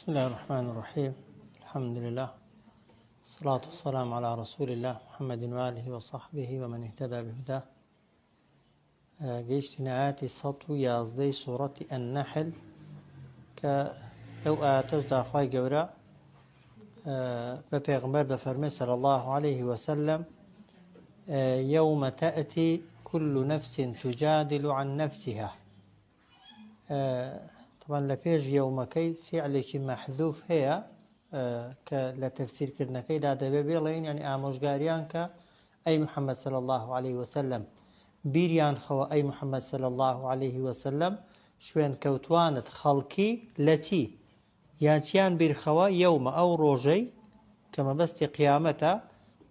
بسم الله الرحمن الرحيم. الحمد لله والصلاة والسلام على رسول الله محمد وآله وصحبه ومن اهتدى بهداه. جيشتنا آتي سطو يازدي سورة النحل كأو آتش داخواي قورا ببيغمبر دفرمي صلى الله عليه وسلم يوم تأتي كل نفس تجادل عن نفسها. طبعا لبيج يومكي فعلك محذوف هي كلتفسير كرنا كيدا دبيبيلين يعني آموشغاريان أي محمد صلى الله عليه وسلم بيريان خوا أي محمد صلى الله عليه وسلم شوين كوتوانت خلقي لتي ياتيان بيرخوا يوم أو روجي كما بس قيامتا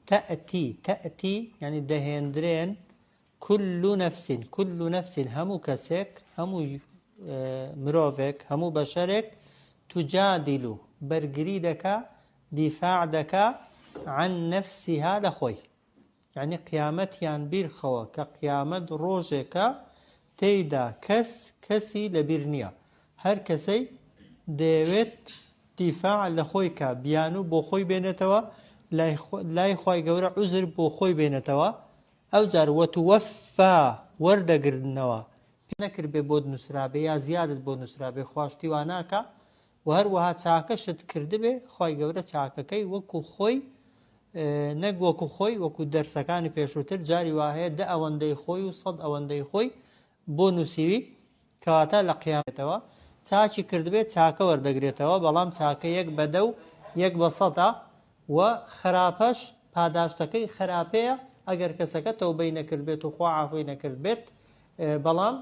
تأتي يعني دهندرين كل نفس همو كسك همو مروفك همو بشرك تجادل برقريدك دفاعدك عن نفسها لخوي يعني قيامتيان بير خوا كقيامت روجك تيدا كسي لبرنيا هر كسي ديوت دفاع لخويك بيانو بوخوي بينتوا لا خوي قورا عذر بوخوي بينتوا او جار وتوفى وردقرنوا نكر ببود نسرابي يا زيادة بود نسرابي خواشتي واناكا وهر وها چاکشت کرده به خوای گەورە چاکەکەی وەکو خۆی نەک وەکو خۆی وەکو دەرسەکانی پێشووتر جاری وهەیە دە ئەوەندەی خۆی و سەد ئەوەندەی خۆی بۆ نووسیوی کەواتە لە قیامەتەوە چاکی کردبێت چاکە وەردەگرێتەوە بەڵام چاکە یەک بەدە و یەک بە سەدە و خراپەش پاداشتەکەی خراپەیە ئەگەر کەسەکە تەوبەی نەکردبێت و خوا عەفوی نەکردبێت بەڵام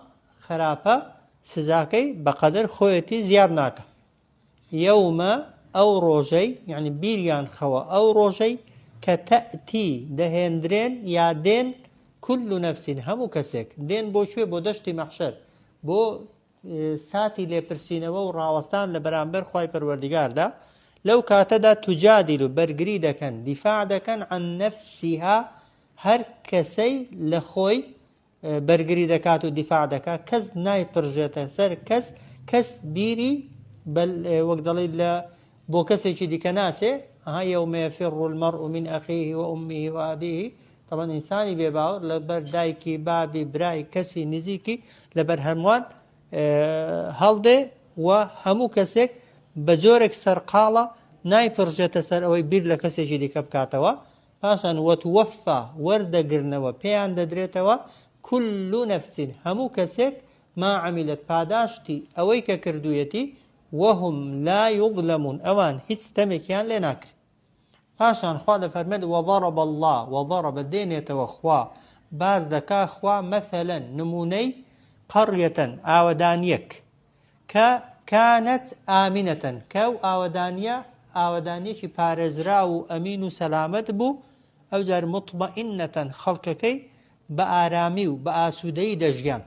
خراپە سزاکەی بەقەدر خۆیەتی زیاد ناکە. يوم أو روجي يعني بيريان خوا أو روجي كتأتي دهندرين يا دين كل نفس همو كسك دين بو شوي بو دشتي محشر بو ساتي لبرسينوا وراوستان لبرامبر خواي پروردگار دا لو كاتدا تجادل برقريدا كان دفاع دا كان عن نفسها هر كسي لخوي برقريدا كاتو دفاع دا كز ناي برجتا سر كس بيري بل وقدلي لا بوكسي دي كناتي يوم يفر المرء من أخيه وأمه وأبيه طبعا إنساني بيباور لبر دايكي بابي براي كسي نزيكي لبر هموان هالدي وهمو كسيك بجورك سرقالة ناي برجة سر أو بير لكسي دي كبكاتوا فاشان وتوفى ورد قرنوا بيان ددريتوا كل نفس همو كسيك ما عملت باداشتي أويك كردويتي وهم لا يظلمون اوان هیچ تمكيان لناكر فاشان خواه فرمد وضرب الله وضرب الدين يتوخوا باز دكا خوا مثلا نموني قرية آودانيك كانت آمنة كو آودانيك بارزراو أمين سلامت بو او جار مطمئنة خلقكي بآرامي بآسودي دجيان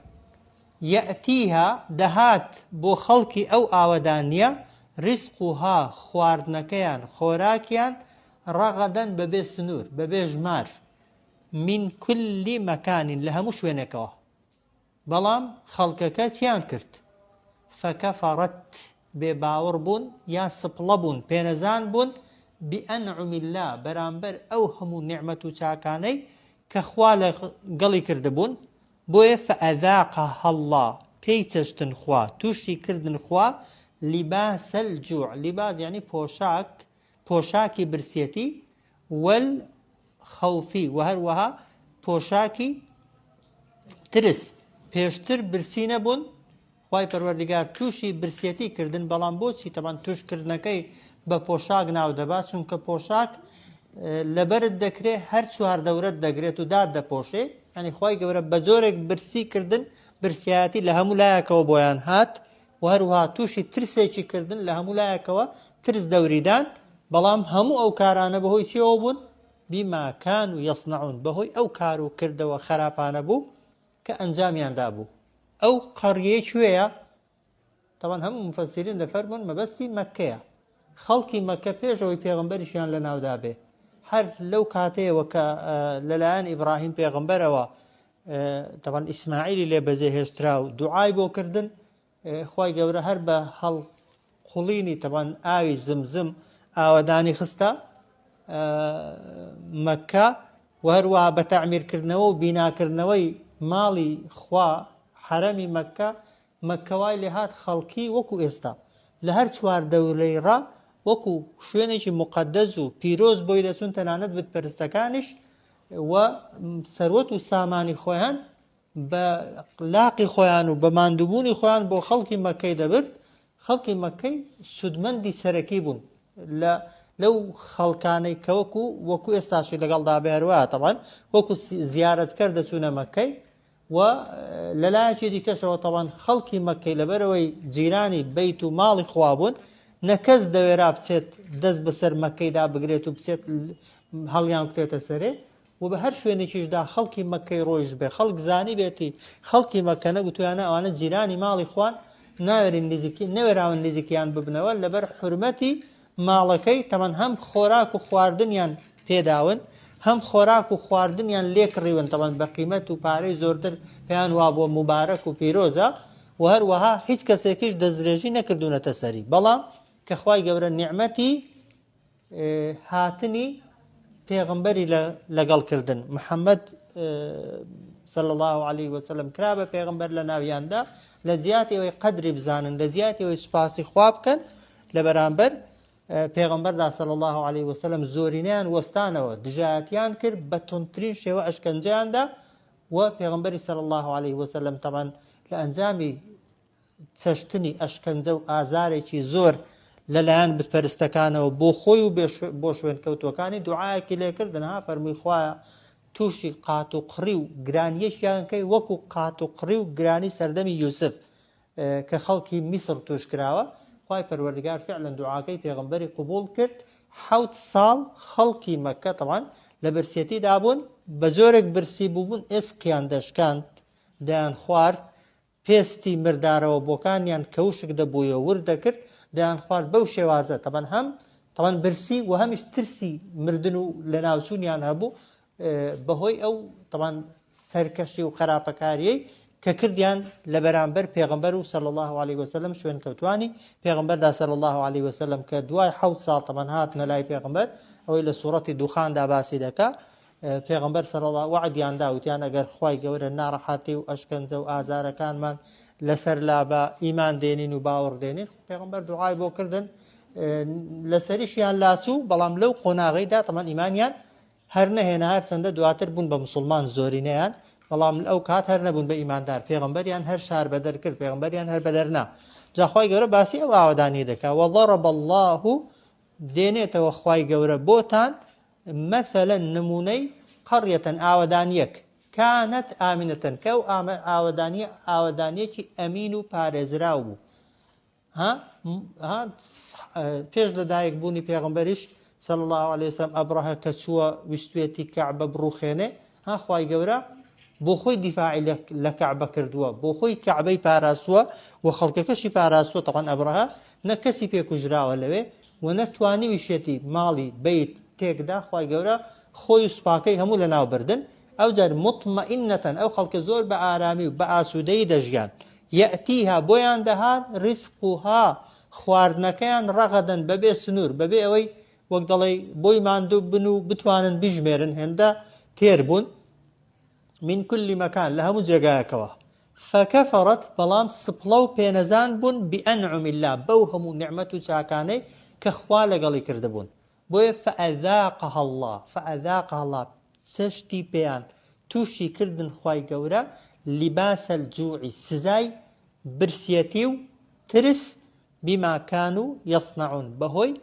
يأتيها دهات بو خلقي أو آودانيا رزقها خواردنكيان خوراكيان رغدا ببي سنور ببي جمار من كل مكان لها مش وينكوا بلام خلقك تيان كرت فكفرت بباور بون يا سبلبون بينزان بون بأنعم الله برامبر أوهم نعمة شاكاني كخوال قلي كردبون بوي فأذاقها الله بيتشتن خوا توشي كردن خوا لباس الجوع لباس يعني بوشاكي برسيتي والخوفي وهروها بوشاكي ترس بيشتر برسينة بون خواي پروردگار توشي برسيتي كردن بلان بوشي طبعا توش كردنكي بپوشاك ناو دبا چونك پوشاك لبرد دكري هر چوار دورت دكري تو داد دپوشي يعني خواهي قبرا بزورك برسي كردن برسياتي لهمو لايكوا بويان هات وهروها توشي ترسيكي كردن لهمو لايكوا ترس دوريدان بلام همو او كارانا بهوي تيوبون بما كانوا يصنعون بهوي او كارو كردوا خرابانا بو كأنجاميان دابو او قرية شوية طبعا هم مفسرين دفرمون مبستي مكة خلقي مكة بيجوي بيغمبرشيان لناو دابه هر لو كاتي وكا للان إبراهيم بيغمبر طبعا إسماعيل اللي بزيه استراو دعاي بو كردن خواهي قورا هر به هل قوڵینی تەبان ئاوی زمزم ئاوەدانی خستە مەککە و هەروەها بە تەعمیرکردنەوە و بیناکردنەوەی ماڵی خوا حرەمی مەککەوای لێهات خەڵکی وەکو ئێستا لە هەر چوار دەورەی ڕا وەکو شوێنێکی مقەدەس و پیرۆز بۆی دەچون تەنانەت بتپەرستەکانیش و سەروەت و سامانی خۆیان بە لاقی خۆیان و بە ماندووبوونی خۆیان بۆ خەڵکی مەککەی دەبرد. خەڵکی مەککەی سودمەندی سەرەکی بوون لەو خەڵکانەی کە وەکو ئێستاشی لەگەڵدا بێهروە تەبان وەکو زیارەتکەر دەچوونە مەککەی و لەلایەکی دیکەشەوە تەبان خەڵکی مەککەی لەبەرەوەی جیرانی بەیت و ماڵی خوا بوون نەکەس دەوێرا بچێت دەست بەسەر مەککەیدا بگرێت و بچێت هەڵیان کوتێتە سەرێ و بە هەر شوێنێکیشدا خەڵکی مەککەی ڕۆیش بێ خەڵک زانی بێتی خەڵکی مەککە نەگوتویانە ئەوانە جیرانی ماڵی خوان نەوێراون نزیکیان ببنەوە لەبەر حورمەتی ماڵەکەی تەمەن هەم خۆراک و خواردنیان پێداون هەم خۆراک و خواردنیان لێکڕیون تەمەن بە قیمەت و پارەی زۆرتر پێیان وا بۆ مبارەک و پیرۆزە و هەروەها هیچ کەسێکیش دەستدرێژی نەکردوونەتە سەری بەڵام کە خوای گەورە نیعمەتی هاتنی پێغمبەری لەگەڵکردن محەممەد صلى الله عليه وسلم کرا بە پێغمبەر لە ناویاندا لە جیاتی ئەوەی قەدری بزانن لە جیاتی ئەوەی سوپاسی خوا بکەن لە بەرامبەر پێغمبەردا صلى الله عليه وسلم زۆرینیان وەستانەوە دژایەتیان کرد بە تونترین شێوە ئەشکەنجیاندا و پێغمبەری صلى الله عليه وسلم تەمان لە ئەنجامی چەشتنی ئەشکەنجە و ئازارێکی زۆر لەلایەن بتپەرستەکانەوە بۆ خۆی و بۆ شوێن کەوتوەکانی دوعایەکی لێکردن ها فەرمووی خوایە تووشی قات و قڕی و گرانیەشیانکەی وەکو قات و قڕی و گرانی سەردەمی یوسف کە خەڵکی میسر توش کراوە خوای پەروەردگار فعلا دوعاکەی پێغمبەری قبول کرد 7 ساڵ خەڵکی مەککە طبعا لە برسێتی دابوون بە جۆرێک برسی بووبوون ئێسقیان دەشکاند دەیان خوارد پێستی مردارەوە بۆکانیان کەوشک دەبوویەوە وردەکرد دەیان خوارد بەو شێوازە طبعا برسی و هەمیش ترسی مردن و لە ناوچوونیان هەبوو بەهۆی ئەو طبعا سەرکەشی و خراپەکاریەی کە کردیان لە بەرامبەر پێغمبەر و صلی الله عليه وسلم شوێن کەوتوانی پێغمبەردا صلی الله عليه وسلم کە دوای 7 ساڵ طبعا هاتنە لای پێغمبەر ئەوەی لە سوڕەتی دوخاندا باسی دەکا پێغمبەر صلی الله وعدیاندا وتیان ئەگەر خوای گەورە ناڕەحەتی و ئەشکەنجە و ئازارەکانمان لەسەر لا بە ئیمان دێنین و باوەڕ دێنین پێغمبەر دوعای بۆ کردن لەسەریشیان لاچوو بەڵام لەو قۆناغەیدا طبعا ئیمانیان هەر نەهێنا هەر چەندە دواتر بوون بە مسلمان زۆرینەیان بەڵام ئەو کات هەر نەبوون بە ئیماندار پێغمبەریان هەر شار بەدەر کرد پێغمبەریان هەر بەدەر نا جا خوای گەورە باسی ئەو ئاوادانی دەکا وضرب الله دێنێتەوە خوای گەورە بۆتان مثلا نمونەی قەڕیەتەن ئاوادانیەک كانت آمنة كو ئاوادانیەکی ئەمین و پارێزراو بوو پێش لەدایک بوونی پێغمبەریش صلى الله عليه وسلم ئەبرەهە کە چووە ویستوێتی کەعبە بڕوخێنێ خوای گەورە بۆ خۆی دیفاعی لە کەعبە کردووە بۆ خۆی کەعبەی پاراستووە و خەڵکەکەشی پاراستووە طبعا ئەبرەهە نە کەسی پێکوژراوە لەوێ و نەتوانی ویشێتی ماڵی بیت تێکدا خوای گەورە خۆی و سوپاکەی هەموو لە ناو بردن ئەو جار مطمئنەتەن ئەو خەڵکە زۆر بە ئارامی و بە ئاسوودەی دەژیان یەئتیها بۆیان دەهات ڕیزقها خواردنەکەیان ڕەغەدەن بەبێ سنوور بەبێ ئەوەی وەک دەڵێ بۆی ماندوو بن و بتوانن بژمێرن هێندە تێر بوون من كل مكان لها مجرقاكوا فكفرت بلام سبلو بينزان بون بأنعم الله بوهم نعمة ساكاني كخوال قلي كردبون بوي فأذاقها الله سشتي بيان توشي كردن خواي قورا لباس الجوع سزاي برسيتيو ترس بما كانوا يصنعون بهوي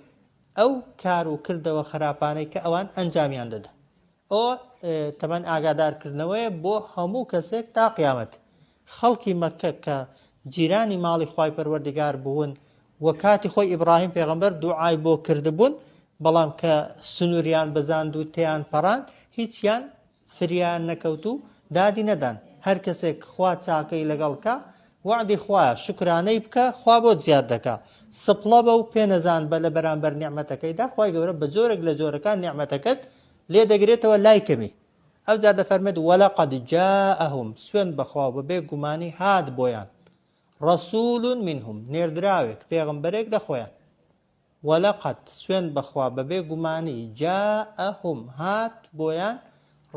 أو كارو كرد وخراباني كأوان أنجاميان دده ئەو تەمان ئاگادارکردنەوەیە بۆ هەموو کەسێک تا قیامەت خەڵکی مەککە کە جیرانی ماڵی خوای پەروەردگار بوون و کاتی خۆی ئیبراهیم پێغەمبەر دوعای بۆ کردبوون بەڵام کە سنووریان بەزاند و تێیان پەڕاند هیچیان فریان نەکەوت و دادی نەدان هەر کەسێک خوا چاکەی لەگەڵکە وعدی خوایە شکرانەی بکە خوا بۆ زیاد دەکا سپڵە بە و پێنەزان بە لە بەرامبەر نیعمەتەکەیدا خوای گەورە بە جۆرێک لە جۆرەکان نیعمەتەکەت لێ دەگرێتەوە لای کەمی ئەو جار دەفەرمێت وەلەقەد جاءهم سوێن بەخوا بە بێگومانی هات بۆیان رسول منهم نێردراوێک پێغەمبەرێک لەخۆیان وەلەقەد سوێن بەخوا بەبێ گومانی جاءهم هات بۆیان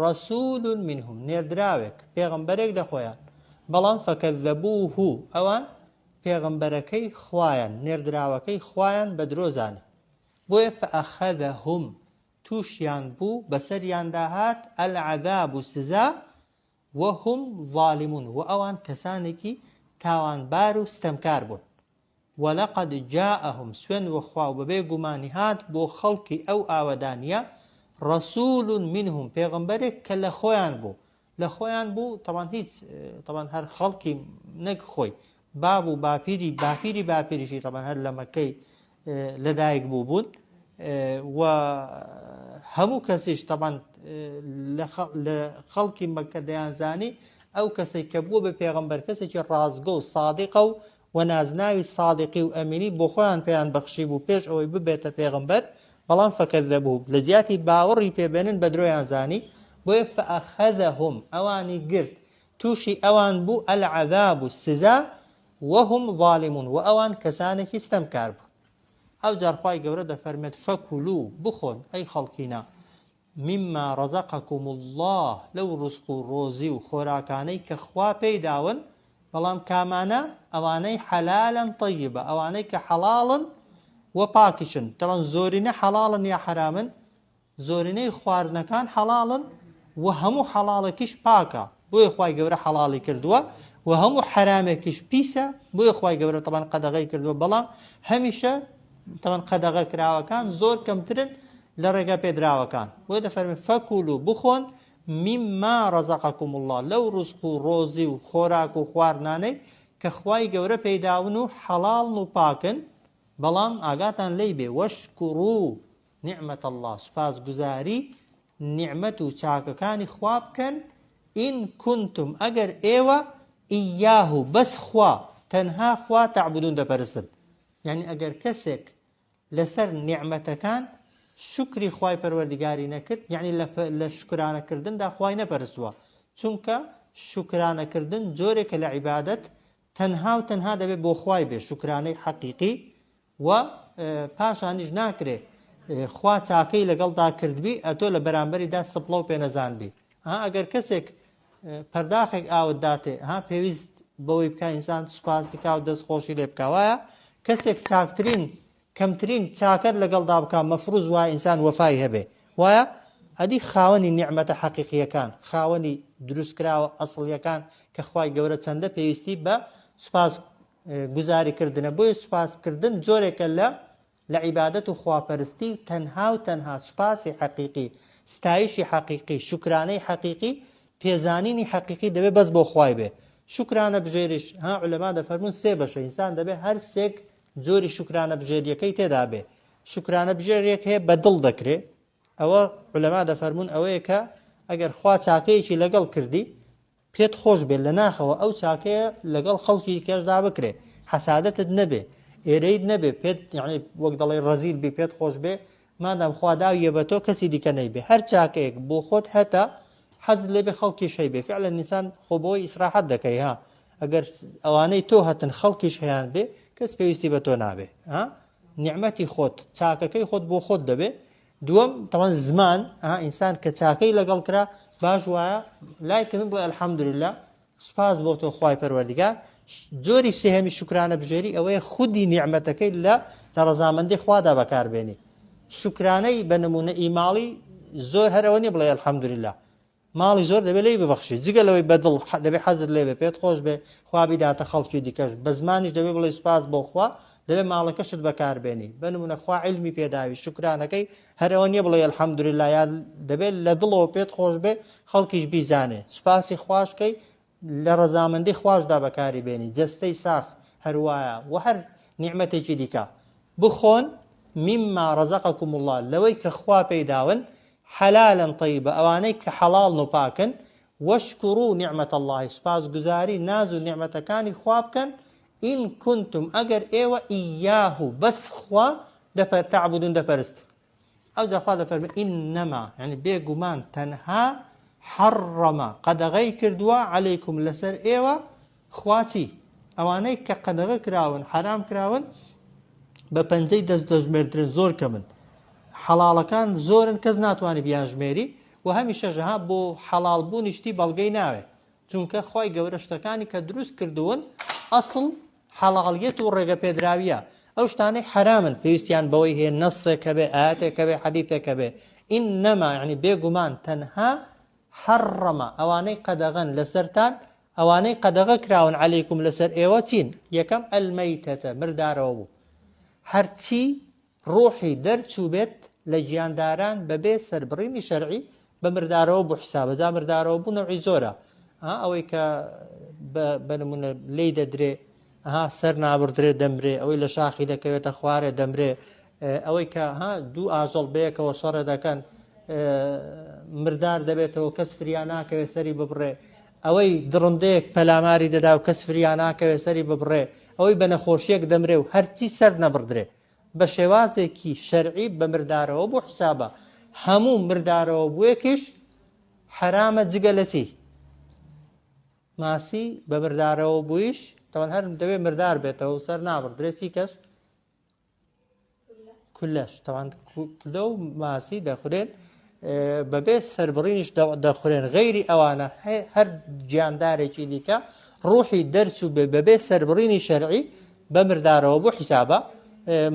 رسول منهم نێردراوێک پێغەمبەرێک لەخۆیان بەڵام فەکەذەبوه ئەوان پێغەمبەرەکەی خوایان نێردراوەکەی خوایان بە درۆزانێ بۆیە فەئەخەذەهم تووشیان بوو بەسەریاندا هات العەذاب و سزا وهم ظالمون و ئەوان کەسانێکی تاوانبار و ستەمکار بوون وەلەقەد جاءهم سوێن وەخوا و بەبێ گومانی هات بۆ خەڵکی ئەو ئاوەدانیە رسول منهم پێغەمبەرێک کە لە خۆیان بوو لە خۆیان بوو تەوان هیچ تەوان هەر خەڵکی نەک خۆی باب و باپیری باپیریشی تەوان هەر لە مەکەی لەدایک بوو بوون و هەموو کەسیش تەوان لە خەڵکی مەکە دەیانزانی ئەو کەسێک کە بووە بە پێغەمبەر کەسێکی ڕازگۆ و سادقە و نازناوی سادقی و ئەمینی بۆ خۆیان پێیان بەخشی بوو پێش ئەوەی ببێتە پێغەمبەر بەڵام فەکەذەبوه لە جیاتی باوەڕی پێبێنن بە درۆیان زانی بۆیە فەئەخەذەهم ئەوانی گرت تووشی ئەوان بوو العەذاب و سزا وهم ظالمون و ئەوان کەسانێکی ستەمکار بوو ئەو جار خوای گەورە دەفەرمێت فەکولوو بخۆن ئەی خەڵکینە مما رزقكم الله لەو ڕزق و ڕۆزی و خۆراکانەی کە خوا پێی داون بەڵام کامانە ئەوانەی حەلالن طەیبە ئەوانەی کە حەڵاڵن و پاکیشن تەوان زۆرینە حەڵاڵن یا حەرامن زۆرینەی خواردنەکان حەڵاڵن و هەموو حەڵاڵێکیش پاکە بۆیە خوای گەورە حەڵاڵی کردووە و هەموو حەرامێکیش پیسە بۆیە خوای گەورە تەوان قەدەغەی کردووە بەڵام هەمیشە تەوان قەدەغە کراوەکان زۆر کەمترن لە ڕێگە پێدراوەکان بۆیە دەفەرمێت فەکولوا بخۆن مما رزقكم الله لەو ڕزق و ڕۆزی و خۆراک و خواردنانەی کە خوای گەورە پێداون و حەڵاڵن و پاکن بەڵام ئاگاتان لێی بێ وەشکوروا نعمەت الله سوپاس گوزاری نیعمەت و چاکەکانی خوا بکەن ئین کنتم ئەگەر ئێوە ئیاه بەس خوا تەنها خوا تعبدون دەپەرستن یعنی ئەگەر کەسێک لەسەر نیعمەتەکان شکری خوای پەروەردگاری نەکرد یعنی لە شکرانەکردندا خوای نەپەرستووە چونکە شکرانەکردن جۆرێکە لە عیبادەت تەنها و تەنها دەبێت بۆ خوای بێ شکرانەی حەقیقی و پاشانیش ناکرێ خوا چاکەی لەگەڵدا کردبی ئەتۆ لە بەرامبەریدا سپڵە و پێنەزانبی ئەگەر کەسێک پەرداخێک ئاوت داتێ پێویست بەوەی بکە ئینسان سوپاسی کا و دەستخۆشی لێ بکە وایە کەسێک چاکترین کەمترین چاکەر لەگەڵدا بکە مەفروض وایە ئینسان وەفای هەبێ وایە ئەدی خاوەنی نیعمەتە حەقیقیەکان خاوەنی دروستکراوە ئەسڵیەکان کە خوای گەورە چەندە پێویستی بە سوپاس گوزاریکردنە بۆیە سوپاسکردن جۆرێکە لە عیبادەت و خواپەرستی تەنها و تەنها سوپاسی حەقیقی ستایشی حەقیقی شکرانەی حەقیقی پێزانینی حەقیقی دەبێت بەس بۆ خوای بێ شکرانە بژێریش عولەما دەفەرمون سێ بەشە ئینسان دەبێت هەر سێک جۆری شکرانە بژێریەکەی تێدا بێ شکرانە بژێریەک هەیە بەدڵ دەکرێت ئەوە عولەما دەفەرمون ئەوەیە کە ئەگەر خوا چاکەیەکی لەگەڵ کردی پێت خۆش بێت لە ناخەوە ئەو چاکەیە لەگەڵ خەڵکی کەشدا بکرێ حەسادەتت نەبێ ئێرەیت نەبێ پێت یعنی وەک دەڵێ ڕەزیل بی پێت خۆش بێ مادام خوا داویە بە تۆ کەسی دیکە نەیبێ هەر چاکەیەک بۆ خۆت هەتا حەز لێبێ خەڵکیش هەیبێ فعلا ئینسان خۆ بۆی ئیسراحەت دەکەی ئەگەر ئەوانەی تۆ هەتن خەڵکیش هەیان بێ کەس پێویستی بە تۆ نابێ نیعمەتی خۆت چاکەکەی خۆت بۆ خۆت دەبێ دووەم تەوان زمان ئینسان کە چاکەی لەگەڵ کرا باش وایە لای تەمەن بڵێ ئەلحەمدولله سوپاس بۆ تۆ خوای پەروەردگار جۆری سێهەمی شکرانە بژێری ئەوەیە خودی نیعمەتەکەی لە ڕەزامەندی خوادا بەکاربێنی شکرانەی بە نمونە ئیماڵی زۆر هەرەوە نیە بڵێ ئەلحەمدولله ماڵی زۆر دەبێت لێی ببەخشی جگەلەوەی بەدڵ دەبێت حەزت لێ بێ پێت خۆش بێ خوا بیداتە خەڵکی دیکەش بە زمانیش دەبێت بڵێ سوپاس بۆ خوا دەبێت ماڵەکەشت بەکاربێنی بە نمونە خوا عیلمی پێداوی شکرانەکەی هەرەوە نیە بڵێ ئەلحەمدولله یا دەبێت لە دڵەوە پێت خۆش بێ خەڵکیش بیزانێ سوپاسی خواشکەی لە ڕەزامەندی خواشدا بەکاری بێنی جەستەی ساخ هەروایە و هەر نیعمەتێکی دیکە بخۆن مما رزقكم الله لەوەی کە خوا پێداون حلالا طيبة ئەوانەی کە حەڵاڵن و پاکن وەشکوروا نعمەت الله سپاس گوزاری ناز و نیعمەتەکانی خوا بکەن ئین کنتم ئەگەر ئێوە ئیاه بەس خوا تعبدون دەپەرست ئەو جا خوا دەفەرمێ ئینەما یعنی بێگومان تەنها حەڕەمە قەدەغەی کردووە عەلەیکم لەسەر ئێوە خوا چی ئەوانەی کە قەدەغە کراون حرام کراون بە پەنجەی دەست دەژمێردرن زۆر کەمن حەڵاڵەکان زۆرن کەس ناتوانێت بیانژمێری و هەمیشەژەها بۆ حەڵاڵ بوونیشتی بەڵگەی ناوێت چونکە خۆی گەورە شتەکانی کە دروست کردوون ئەسڵ حەڵاڵیەت و ڕێگە پێدراویە ئەو شتانەی حرامن پێویستیان بەوەی هەیە نەسێکە بێ ئاەتێکە بێ حەدیثێکە بێ ئینەما یعنی بێگومان تەنها حەڕەمە ئەوانەی قەدەغەن لەسەرتان ئەوانەی قەدەغە کراون عەلەیکم لەسەر ئێوە چین یەکەم ئەلمەیتەتە مردارەوە بوو هەرچی ڕۆحی دەرچوو بێت لە گیانداران بەبێ سەربڕینی شەرعی بە مردارەوە بوو حسابە جا مردارەوە بوو نەوعی زۆرە ئەوەی کە بە نمونە لێی دەدرێ سەر نابردرێ دەمرێ ئەوەی لە شاخی دەکەوێتە خوارێ دەمرێ ئەوەی کە دوو ئاژەڵ بەیەکەوە شەڕە دەکەن مردار دەبێتەوە کەس فریان ناکەوێت سەری ببڕێ ئەوەی دڕندەیەک پەلاماری دەدا و کەس فریان ناکەوێت سەری ببڕێ ئەوەی بە نەخۆشیەک دەمرێ و هەرچی سەر نەبردرێ بە شێوازێکی شەرعی بە مردارەوە بۆ حسابە هەموو مردارەوە بوویەکیش حرامە جگە لە چی ماسی بە مردارەوە بوویش تەوان هەر دەوێت مردار بێتەوە و سەر نابردرێ چی کەس کولەش تەوان کولە و ماسی دەخورێن بەبێ سەربڕینیش دەخورێن غەیری ئەوانە هەر گیاندارێکی دیکە ڕوحی دەرچوو بەبێ سەربڕینی شەرعی بە مردارەوە بوو حسابە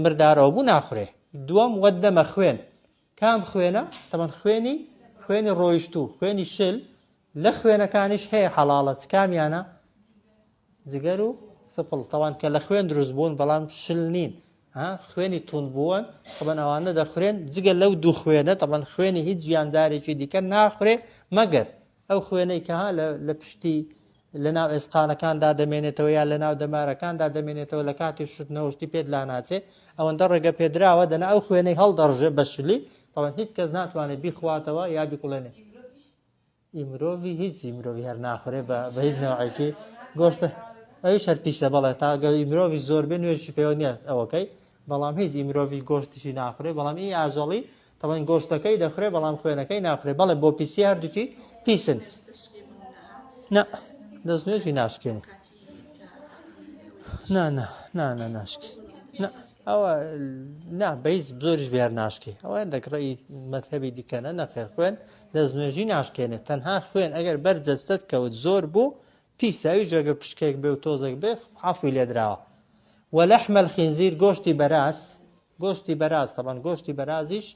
مردارەوە بوو ناخورێ دووەم وەدەمە خوێن کام خوێنە تەمەن خوێنی ڕۆیشتوو خوێنی شل لە خوێنەکانیش هەیە حەڵاڵەت کامیانە جگەر و سپڵ تەوان کە لە خوێن دروست بوون بەڵام شل نین خوێنی تون بوون تەبەن ئەوانە دەخورێن جگە لەو دوو خوێنە تەبەن خوێنی هیچ گیاندارێکی دیکە ناخورێ مەگەر ئەو خوێنەی کە لە پشتی لە ناو ئێسقانەکاندا دەمێنێتەوە یا لە ناو دەمارەکاندا دەمێنێتەوە لە کاتی شتنەوەشتی پێت لا ناچێ ئەوەندە ڕێگە پێدراوە دەنا ئەو خوێنەی هەڵدەڕژێ بە شلی تەوان هیچ کەس ناتوانێت بیخواتەوە یا بیکوڵێنێ ئیمرۆڤی هیچی مرۆڤی هەر ناخورێ بە هیچ نەوعێکی گۆشتە ئەویش هەر پیسە بەڵێ تا ئیمرۆڤی زۆر بێ نوێژی پێوە نییە ئەوەکەی بەڵام هیچ ئیمرۆڤی گۆشتیشی ناخورێ بەڵام ئی ئاژەڵی تەوان گۆشتەکەی دەخورێ بەڵام خوێنەکەی ناخورێ بەڵێ بۆ پیسی هەردووکی پیسن دەست نوێژی ناشکێن ناشکی ئەوە بەیز زۆریش بێر ناشکی ئەوە دەکڕی مەذهبی دیکەنە نەخێر خوێن دەست نوێژی ناشکێنێت تەنها خوێن ئەگەر بەرجەستت کەوت زۆر بوو پیسەویش ئەگەر پشکێک بێ و تۆزێک بێ عەفوی لێ دراوە وەلەحمە الخینزیر گۆشتی بەراز تەبەن گۆشتی بەرازیش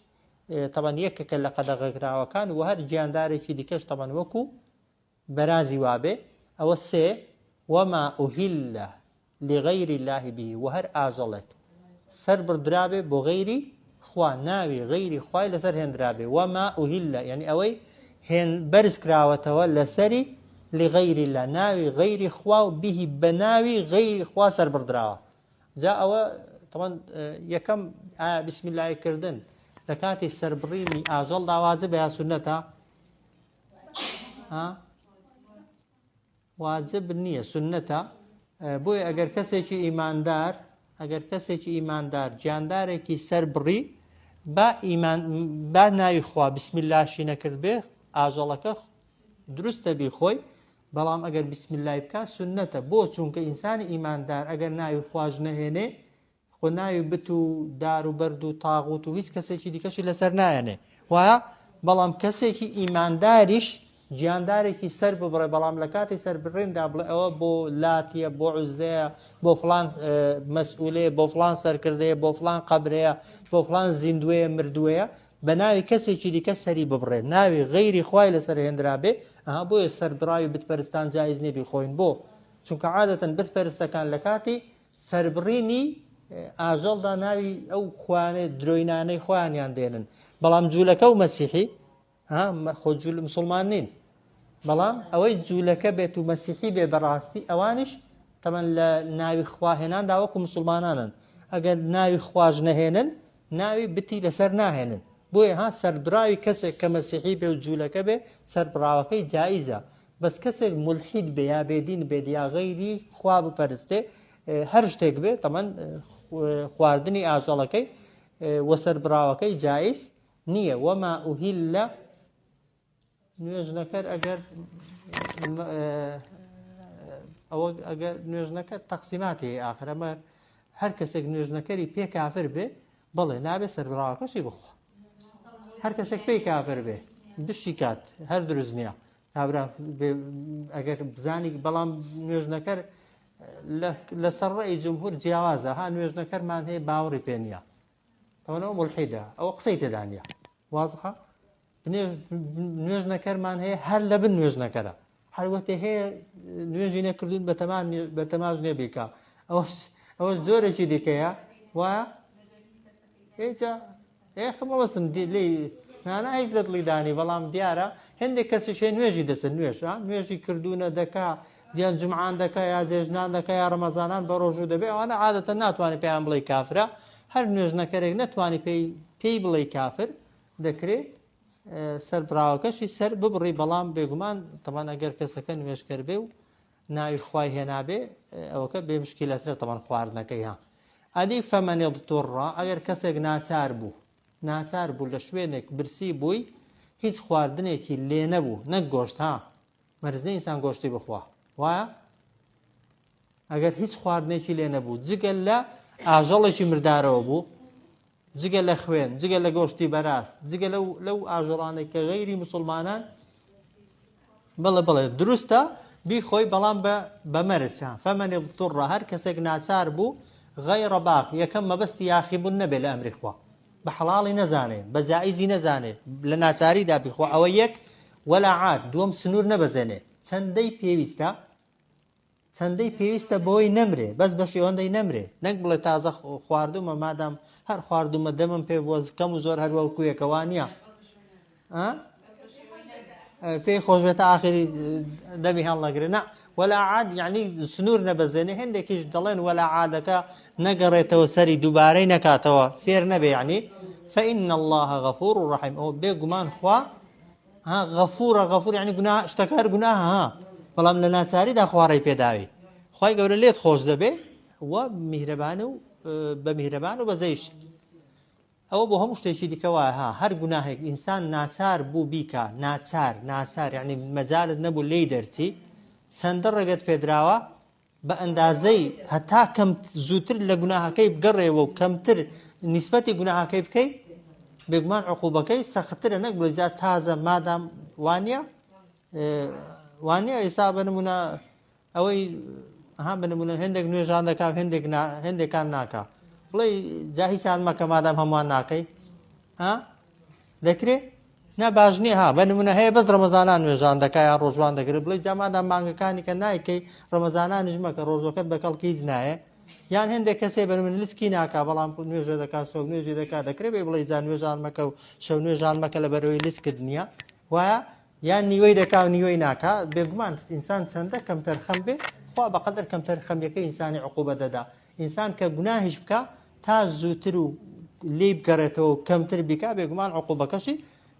تەبەن یەکێکە لە قەدەغەکراوەکان و هەر گیاندارێکی دیکەش تەبەن وەکو بەرازی وابێ ئەوە سێ وەما ئوهیلە لغەیری الله به و هەر ئاژەڵێک سەر بردرابێ بۆ غەیری خوا ناوی غەیری خوای لەسەر هێنرابێ وەما ئوهیلە یعنی ئەوەی بەرز کراوەتەوە لەسەری لغەیری الله ناوی غەیری خوا و بیهی بە ناوی غەیری خوا سەر بردراوە جا ئەوە تەمەن یەکەم بسم الله کردن لە کاتی سەربڕینی ئاژەڵ داوازە بە یا سونەتە واجب نییە سنەتە بۆیە ئەگەر کەسێکی ئیماندار گیاندارێکی سەربڕی با ناوی خوا بسم الله شی نەکرد بێ ئاژەڵەکە دروستە بی خۆی بەڵام ئەگەر بسم الله بکە سنەتە بۆ چونکە ئینسانی ئیماندار ئەگەر ناوی خواش نەهێنێ خۆ ناوی بت و دار و بەرد و تاغوت و هیچ کەسێکی دیکەشی لەسەر نایەنێ وایە بەڵام کەسێکی ئیمانداریش گیاندارێکی سەر ببڕێ بەڵام لە کاتی سەربڕیندا بڵێ ئەوە بۆ لاتیە بۆ عوزەیە بۆ فڵان مەسئولەیە بۆ فڵان سەرکردەیە بۆ فڵان قەبرەیە بۆ فڵان زیندوەیە مردووەیە بە ناوی کەسێکی دیکە سەری ببڕێ ناوی غەیری خوای لەسەر هێنرابێ بۆیە سەربڕاوی بتپەرستان جایز نێ بیخۆین بۆ چونکە عادەتەن بتپەرستەکان لە کاتی سەربڕینی ئاژەڵدا ناوی ئەو خوانێ درۆینانەی خۆیانیان دێنن بەڵام جوولەکە و مەسیحی خۆ مسلمان نین بەڵام ئەوەی جوولەکە بێت و مەسیحی بێ بەڕاستی ئەوانش تەمەن لە ناوی خواهێناندا وەکو مسلمانانن ئەگەر ناوی خواش نەهێنن ناوی بتی لەسەر ناهێنن بۆیە سەربراوی کەسێک کە مەسیحی بێ و جوولەکە بێ سەربراوەکەی جاییزە بەس کەسێک مولحید بێ یا بێدین بێت یا غەیری خوا بپەرستێ هەر شتێک بێ تەمەن خواردنی ئاژەڵەکەی وە سەربراوەکەی جایز نییە وەما ئوهیلە نوێژ نەکەر ئەگەر ئەوە ئەگەر نوێژنەکە تەقسیماتی ئاخر ئەمە هەر کەسێک نوێژنەکەری پێ کافر بێ بەڵێ نابێ سەربڕاوەکەشی بخوا هەر کەسێک پێی کافر بێ بشی کات هەر دروست نییە کابرا ئەگەر بزانی بەڵام نوێژنەکەر لەسەر ڕێی جمهور جیاوازە ها نوێژنەکەرمان هەیە باوەڕی پێ نییە تەوەنەوە مولحیدە ئەوە قسەی تێدا نییە وازخە نوێژنەکەرمان هەیە هەر لە بن نوێژنەکەرە هەروەتێ هەیە نوێژی نەکردوون بە تەماژ نێ بیکە ئەوە زۆرێکی دیکەیە وایە هێجا خەمەوەسم لێ نانە هیچ دەدڵیدانی بەڵام دیارە هەندێک کەسیش هەیە نوێژی دەسن نوێژی کردوونە دەکا دیان جمعان دەکا یا جێژنان دەکا یا ڕەمەزانان بە ڕۆژوو دەبێ ئەوانە عادەتەن ناتوانێت پێیان بڵێ کافرە هەر نوێژنەکەرێک نەتوانی پێی بڵێ کافر دەکرێت سەربراوەکەشی سەر ببڕی بەڵام بێگومان تەمان ئەگەر کەسەکە نوێژکەر بێ و ناوی خوای هێنابێ ئەوەکە بێ مشکلەترە تەمان خواردنەکەی ها ئەدی فەمەنێ بتوڕا ئەگەر کەسێک ناچار بوو لە شوێنێک برسی بووی هیچ خواردنێکی لێ نەبوو نەک گۆشت ها مەرزنی ئینسان گۆشتی بخوا وایە ئەگەر هیچ خواردنێکی لێ نەبوو جگەل لە ئاژەڵێکی مردارەوە بوو جگە لە خوێن جگە لە گۆشتی بەراست جگە لەو ئاژەڵانێک کە غەیری موسڵمانان بڵێ دروستە بیخۆی بەڵام بە مەرج فەمەنێ بتوڕا هەر کەسێک ناچار بوو غەیڕە باغ یەکەم مەبەستی یاخیبوون نەبێ لە ئەمری خوا بە حەڵاڵی نەزانێ بە جائیزی نەزانێ لە ناچاریدا بیخوا ئەوە یەک وەلا عاد دووەم سنوور نەبەزێنێ چەندەی پێویستە بۆی نەمرێ بەس بە شێوەندەی نەمرێ نەک بڵێ تازە خواردومە مادام هەر خواردومە دەمم پێ بۆ کەم و زۆر هەروەکو یەکەوە نییە پێی خۆش بێتە ئاخری دەمی هەڵنەگرێ نا وەلا عاد یعنی سنوور نەبەزێنێ هەندێکیش دەڵێن وەلا عادەکە نەگەڕێتەوە سەری دووبارەی نەکاتەوە فێر نەبێ یعنی فإن الله غفور رحيم ئەو بێگومان خوا غەفور یعنی شتەکار گوناهە بەڵام لە ناچاریدا خوارەی پێداوی خوای گەورە لێت خۆش دەبێ وە میهرەبانە و بە میهرەبان و بەزەیش ئەوە بۆ هەموو شتێکی دیکە وایە هەر گوناهێک ئینسان ناچار بوو بیکە ناچار یعنی مەجالت نەبوو لێی دەرچی چەندە ڕێگەت پێدراوە بە ئەندازەی هەتا کەم زووتر لە گوناهەکەی بگەڕێەوە و کەمتر نیسبەتی گوناهەکەی بکەیت بێگومان عقوبەکەی سەختترە نەک بڵێ تازە مادام وانە ئێستا بنمونە ئەوەی بنمونە هەندێک نوێژان دەکات هەندێکان ناکە بڵێ جاهیچان مەکە مادام هەمووان ناکەی دەکرێت نا باش نییە بنمونە هەیە بەس ڕەمەزانان نوێژان دەکات یا ڕۆژوان دەگرێت بڵێ جا مادام مانگەکانی کە نایکەی ڕەمەزانانیش مەکە ڕۆژەکەت بەکەڵکی هیچ نایە یان هەندێک کەسێ بنمون لسکی ناکا بەڵام نوێژە دەکات سۆ نوێژی دەکات دەکرێت بێ بڵێ جا نوێژان مەکە و شەو نوێژان مەکە لە بەرەوەی لسکت نییە وایە یان نیوەی دەکا و نیوەی ناکا بێگومان ئینسان چەندە کەم تەرخەم بێ خوا بەقەدر کەم تەرخەمیەکەی ئینسانی عقوبە دەدا ئینسان کە گوناهیش بکە تا زووتر و لێ بگەڕێتەوە و کەمتر بیکا بێگومان عقوبەکەشی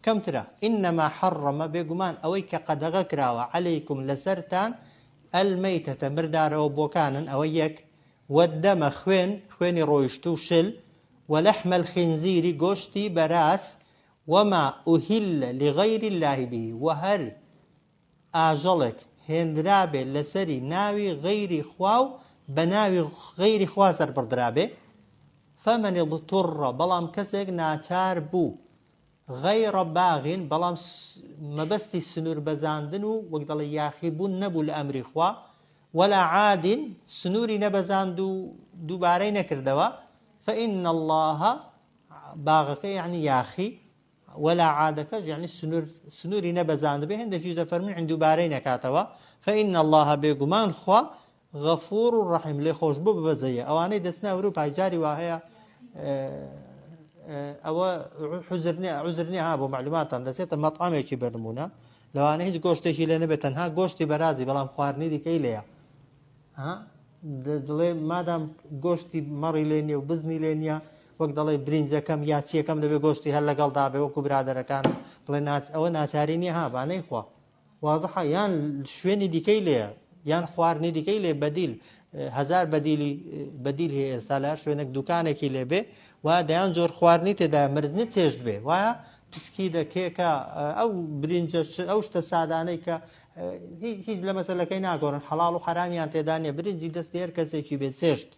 کەمترە ئینەما حەڕەمە بێگومان ئەوەی کە قەدەغە کراوە عەلەیکم لەسەرتان ئەلمەیتەتە مردارەوە بۆکانن ئەوە یەک وەدەمە خوێنی ڕۆیشت و شل وەلەحمە الخینزیری گۆشتی بەراس وما أهل لغير الله به وهر ئاژەڵێک هێنرابێ لەسەری ناوی غەیری خوا و بە ناوی غەیری خوا سەربڕدرابێ فەمەن اضطر بەڵام کەسێک ناچار بوو غەیڕە باغین بەڵام مەبەستی سنوور بەزاندن و وەک دەڵێ یاخیبوون نەبوو لە ئەمری خوا ولا عادین سنووری نەبەزاند و دووبارەی نەکردەوە فإن الله باغەکە یعنی یاخی ولا عادەکەش یعنی سنووری نەبەزاند بێ هەندێکیش دەفەرمون دووبارەی نەکاتەوە فإن الله بێگومان خوا غەفور و ڕەحیم لێ خۆش بوو ببەزەیە ئەوانەی دەستنە ئەوروپای پایجاری وا هەیە ئەوە عوزر نییە بۆ معلوماتان دەچێتە مەطعەمێکی بەنمونە لەوانە هیچ گۆشتێکی لێ نەبێت تەنها گۆشتی بەرازی بەڵام خواردنی دیکەی لێیە دڵێ مادام گۆشتی مەڕی لێ نییە و بزنی لێ نییە وەک دەڵێ برینجەکەم یا چیەکەم دەبێت گۆشتی هەر لەگەڵدا بێ وەکو برادەرەکان بڵێ ئەوە ناچاری نییە بانەی خوا وازەحە یان شوێنی دیکەی لێیە یان خواردنی دیکەی لێ بەدیل هەزار بەدیل هەیە ئێستا لە شوێنێک دوکانێکی لێ بێ و دەیان زۆر خواردنی تێدا مرزنی چێشت بێ وایە پسکی دەکێکە ئەو برینجە ئەو شتە سادانەی کە هیچ لە مەسەلەکەی ناگۆڕن حەڵاڵ و حرامیان تێدانێ برنجی دەستی هەر کەسێکی بێت سێشت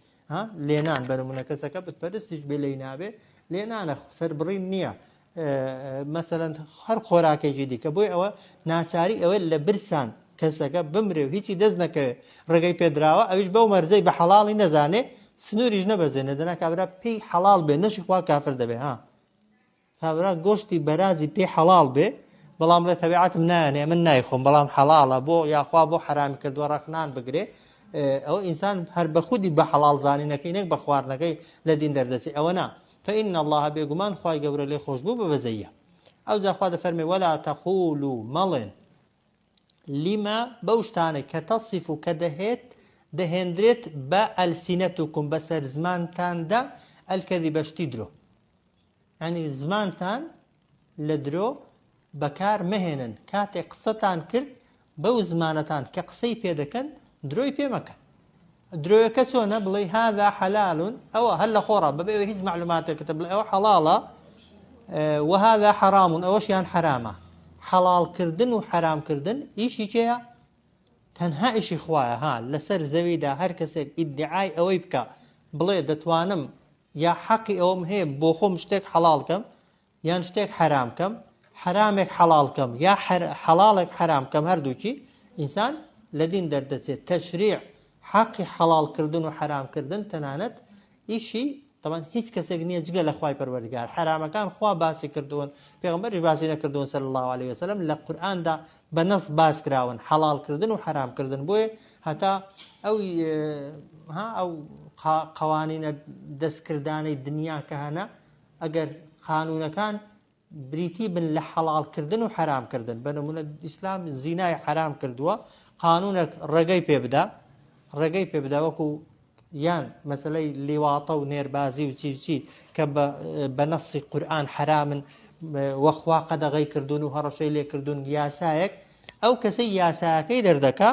لێنان بەنمونە کەسەکە بتپەرستیش بێ لێی نابێ لێنانە سەربڕین نییە مەسەلەن هەر خۆراکێکی دیکە بۆی ئەوە ناچاری ئەوە لە برسان کەسەکە بمرێ و هیچی دەست نەکەوێت ڕێگەی پێدراوە ئەویش بەو مەرزەی بە حەڵاڵی نەزانێ سنووریش نەبەزێنێ دەنا کابرا پێی حەڵاڵ بێ نەشی خوا کافر دەبێ کابرا گۆشتی بەرازی پێی حەڵاڵ بێ بەڵام لە تەبیعەتم نایانێ من نایخۆم بەڵام حەڵاڵە بۆ یاخوا بۆ حرامی کردووە ڕەخنان بگرێ ئەوە ئینسان هەر بە خودی بە حەڵاڵ زانینەکەی نەک بە خواردنەکەی لە دین دەردەچێت ئەوە نا فإن الله بێگومان خوای گەورە لێ خۆش بوو بە بەزەیە ئەو جا خوا دەفەرمێ ولا تقولوا مەڵێن لما بەو شتانەی کە تەصف و کە دەهێندرێت بە ئەلسینەتکم بەسەر زمانتاندا ئەلکەذیب بەشتی درۆ یعنی زمانتان لە درۆ بەکار مەهێنن کاتێک قسەتان کرد بەو زمانەتان کە قسەی پێ دەکەن درۆی پێ مەکەن درۆیەکە چۆنە بڵێ هذا حلال ئەوە هەر لە خۆڕە بەبێ هیچ معلوماتێکتە بڵێ ئەوە حەڵاڵە وهذا حرام ئەوەشیان حرامە حەڵاڵکردن و حرامکردن ئیشی کێیە تەنها ئیشی خوایە لەسەر زەویدا هەر کەسێک ئیدعای ئەوەی بکە بڵێ دەتوانم یا حەقی ئەوم هەیە بۆ خۆم شتێک حەڵاڵکەم یان شتێک حرامکەم حرامێک حەڵاڵکەم یا حەڵاڵێک حرامکەم هەردووکی ئینسان لە دین دەردەچێت تەشریع حەقی حەڵاڵکردن و حرامکردن تەنانەت ئیشی طبعا هیچ کەسێک نییە جگە لە خوای پەروەردگار حرامەکان خوا باسی کردوون پێغەمبەریش باسی نەکردوون صلی الله عليه وسلم لە قورئاندا بەنەس باس کراون حەڵاڵکردن و حرامکردن بۆیە هەتا ئەو قوانینە دەستکردانەی دنیا کە هەنا ئەگەر قانونەکان بریتی بن لە حەڵاڵکردن و حرامکردن بەنمونە ئیسلام زینای حرام کردووە قانونێک ڕێگەی پێبدا وەکو یان مەسەلەی لیواتە و نێربازی و چی کە بە نەسی قورئان حرامن وەخوا قەدەغەی کردوون و هەڕەشەی لێکردوون یاسایەک ئەو کەسەی یاساکەی دەردەکا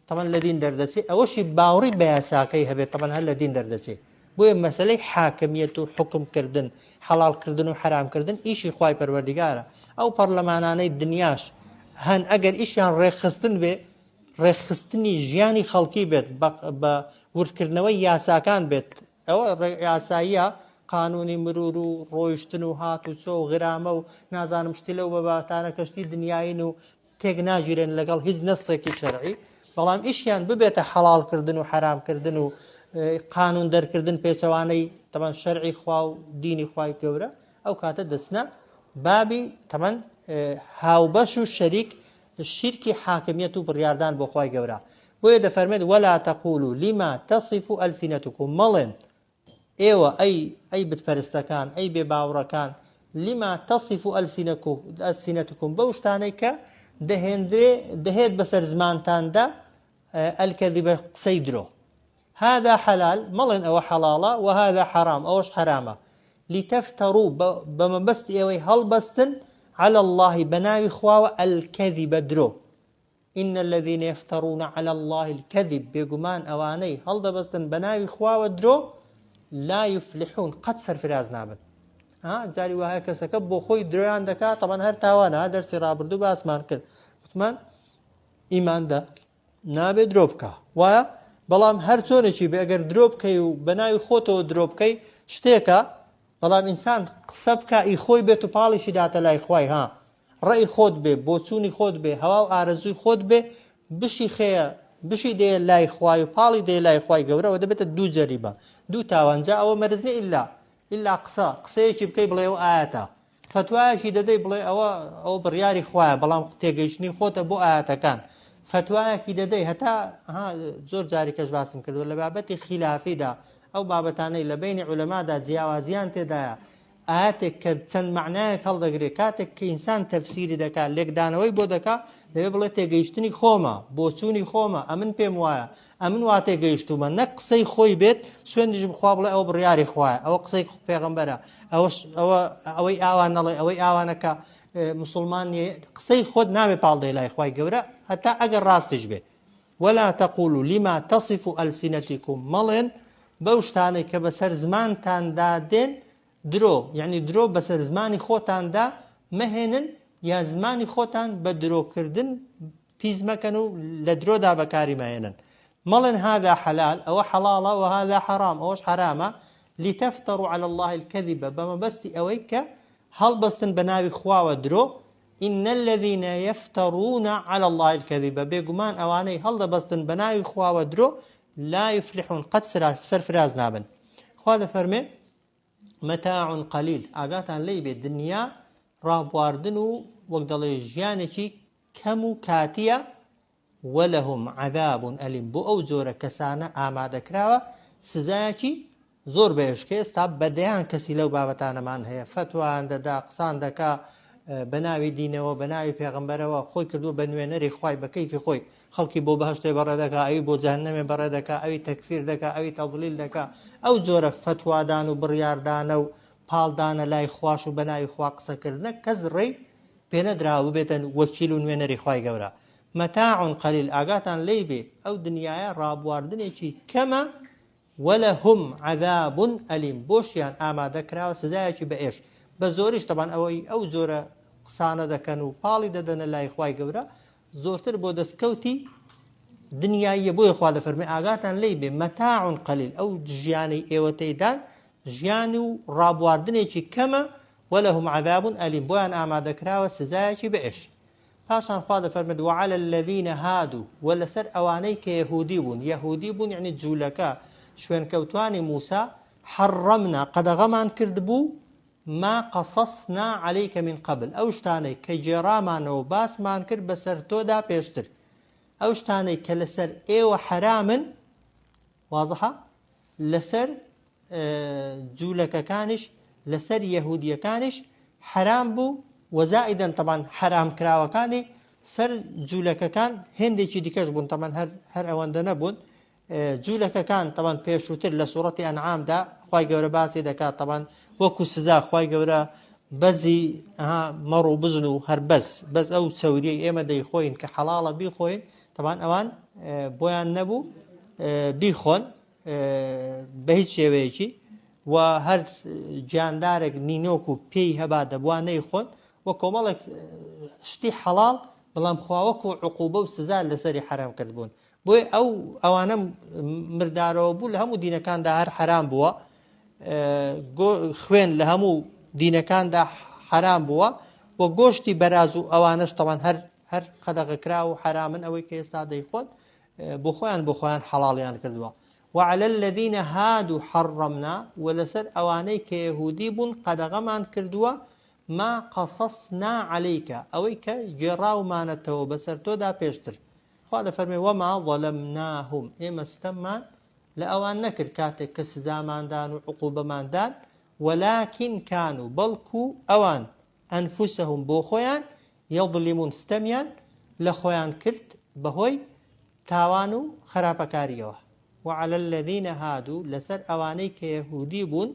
طبعا لە دین دەردەچێت ئەوەشی باوەڕی بە یاساکەی هەبێت طبعا هەر لە دین دەردەچێت بۆیە مەسەلەی حاکمیەت و حکمکردن حەڵاڵکردن و حرامکردن ئیشی خوای پەروەردگارە ئەو پەرلەمانانەی دنیاش هەن ئەگەر ئیشیان ڕێخستن بێ ڕێخستنی ژیانی خەڵکی بێت بە وردکردنەوەی یاساکان بێت ئەوە یاساییە قانونی مرور و ڕۆیشتن و هات و چۆ و غرامە و نازانم شتی لەو بەباتانە کەشتی دنیاین و تێک ناگیرێن لەگەڵ هیچ نەسێکی شەرعی بەڵام ئیشیان ببێتە حەڵاڵکردن و حرامکردن و قانون دەرکردن پێچەوانەی تەمەن شەرعی خوا و دینی خوای گەورە ئەو کاتە دەچنە بابی تەمەن هاوبەش و شەریک شیرکی حاکمیەت و بڕیاردان بۆ خوای گەورە بۆیە دەفەرمێت ولا تقولوا لما تصف ألسنتكم مەڵێن ئێوە ئەی بتپەرستەکان ئەی بێباوڕەکان لما تصف ألسنتكم بەو شتانەی کە دەهێت بەسەر زمانتاندا الكذب قسەی درۆ هذا حلال مەڵێن ئەوە حەڵاڵە وهذا حرام ئەوەش حرامە لتفتروا بمبست ئێوەی هەڵبەستن على الله بناوي خواوة الكذب درو إن الذين يفترون على الله الكذب بيقمان أواني هل دبستن بناوي خواوة درو لا يفلحون قد سرفراز نابن جاري وهاي كسكب بو خوي دروان دكا طبعا هر تاوانا درسي رابردو باسمان كر وثمان إيمان دا نابي دروبكا ويا بلام هر چونشي بي اگر دروبكي و بناوي خوتو دروبكي شتيكا بەڵام ئینسان قسە بکە ئی خۆی بێت و پاڵیشی داتە لای خوای ڕێی خۆت بێ بۆچوونی خۆت بێ هەوا و ئارەزووی خۆت بێ بشی خەیە بشی دێ لای خوای و پاڵی دێ لای خوای گەورەوە دەبێتە دوو جەریبە دوو تاوانجا ئەوە مەرزنی ئیلا قسەیەکی بکەی بڵێ ئەو ئاەتە فتوایەکی دەدەی بڵێ ئەو بڕیاری خوایە بەڵام تێگەیشتنی خۆتە بۆ ئاەتەکان فتوایەکی دەدەی هەتا زۆر جاری کەش باسم کردووە لە بابەتی خلافیدا ئەو بابەتانەی لە بینی عولەمادا جیاوازیان تێدایە ئاەتێک کە چەند معنایەک هەڵدەگرێت کاتێک کە ئینسان تەفسیری دەکات لێکدانەوەی بۆ دەکات دەبێت بڵێ تێگەیشتنی خۆمە بۆچوونی خۆمە ئەمن پێم وایە ئەمن وا تێگەیشتومە نەک قسەی خۆی بێت سوێندیش بخوا بڵێ ئەوە بڕیاری خوایە ئەوە قسەی پێغەمبەرە ئەوەی ئاوان نەڵێ ئەوەی ئاوانەکە مسلمان قسەی خۆت نابێ پاڵدەی لای خوای گەورە هەتا ئەگەر ڕاستش بێ ولا تقولوا لما تصف ألسنتكم مەڵێن بەو شتانەی کە بەسەر زمانتاندا دێن درۆ یعنی درۆ بەسەر زمانی خۆتاندا مەهێنن یا زمانی خۆتان بە درۆکردن پیس مەکەن و لە درۆدا بەکاری مایێنن مەڵن هذا حلال ئەوە حەڵاڵە وهذا حرام ئەوەش حرامە لتفتروا على الله الكذب بمبستي أويك هل بستن بناوي خواوة درو إن الذين يفترون على الله الكذب بيقمان أواني هل بستن بناوي خواوة درو لا يفلحون قد سر فراز نابن خواذا فرمي متاع قليل آقاتان لي بالدنيا رابواردنو وقدالي جيانكي كمو كاتية ولهم عذاب أليم بو أو زورة كسانة آمادكراوة سزاكي زۆر بەێش کە ئێستا بەدەیان کەسی لەو بابەتانەمان هەیە فتوان دەدا قسان دەکا بە ناوی دینەوە بە ناوی پێغەمبەرەوە خۆی کردووە بە نوێنەری خوای بە کەیفی خۆی خەڵکی بۆ بەهەشتێ بەڕێ دەکا ئەوی بۆ جەهەنەمێ بەڕێ دەکا ئەوی تەکفیر دەکا ئەوی تەضلیل دەکا ئەو جۆرە فتوادان و بڕیاردانە و پاڵدانە لای خوش و بە ناوی خوا قسەکردنە کەس ڕێی پێنەدراوە ببێتە وەکیل و نوێنەری خوای گەورە مەتاع قەلیل ئاگاتان لێی بێ ئەو دنیایە ڕابواردنێکی کەمە ولهم عذاب أليم بوشيان آما دكراو سزاياكي بإيش بزوريش طبعا أو زورة قصانة دكانو بالي ددن الله إخواي قورا زورتر بودس كوتي دنياية بو إخوة فرمي آغاتان ليبي متاع قليل أو جياني إيوتيدان جيانو رابواردنيكي كما ولهم عذاب أليم بوان آما دكراو سزاياكي بإيش فاشان خواه فرمي وعلى الذين هادوا ولا سر أوانيك يهودي بون يعني جولكا شوين كوتواني موسى حرمنا قد غمان كردبو ما قصصنا عليك من قبل اوشتاني كجرامان وباس مان كرد بسر تودا بيشتر اوشتاني كلسر ايو حرام واضحة لسر جولك كانش لسر يهودية كانش حرام بو وزائدا طبعا حرام كراوة كاني سر جولك كان هندي چي ديكش بون طبعا هر اوان دنبون جولك كان طبعا بيشوتر لسورة أنعام دا خواهي قورا باسي دكا طبعا وكو سزا خواهي قورا بزي مرو بزنو هر بز أو سوري إيما دي خوين كحلالة بي خوين طبعا أوان بويان نبو بيخون بهيج شويجي وهر جاندارك نينوكو بي هبا دبوان نيخون وكو مالك شتي حلال بلام خواوكو عقوبة وسزا لسري حرام كردبون بۆی ئەوانە مردارەوە بوو لە هەموو دینەکاندا هەر حرام بووە خوێن لە هەموو دینەکاندا حرام بووە و گۆشتی بەراز و ئەوانەش تەوان هەر قەدەغەکرا و حرامن ئەوەی کە ئێستا دەیخۆن بۆ خۆیان حەڵاڵیان کردووە وعلى الذين هادوا حرمنا ولسر أواني كيهودي بون قدغمان كردوا ما قصصنا عليك أويك جراو ما نتو بسرتو دا بيشتر هذا فرمي وما ظلمناهم إما استمان لأوان نكر كاتك كسزامان دان وعقوبة مان دان ولكن كانوا بلكو أوان أنفسهم بوخويان يظلمون استميان لخويان كرت بهوي تاوانو خرابكاريوه وعلى الذين هادوا لسر أوانيك يهودي بون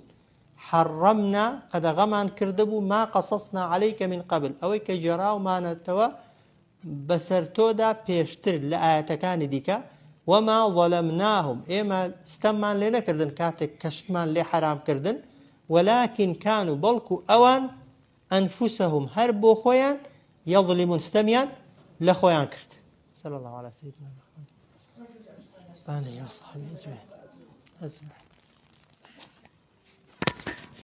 حرمنا قد غمان كردبو ما قصصنا عليك من قبل أويك جراو ما نتوى بسرتودا بيشتر لآياتكان ديكا وما ظلمناهم إما استمان لنا كردن كاتك كشمان لي حرام كردن ولكن كانوا بلكو أوان أنفسهم هربو خويان يظلمون استميان لخويان كرد صلى الله على سيدنا محمد. أنا يا صاحبي أجمعين.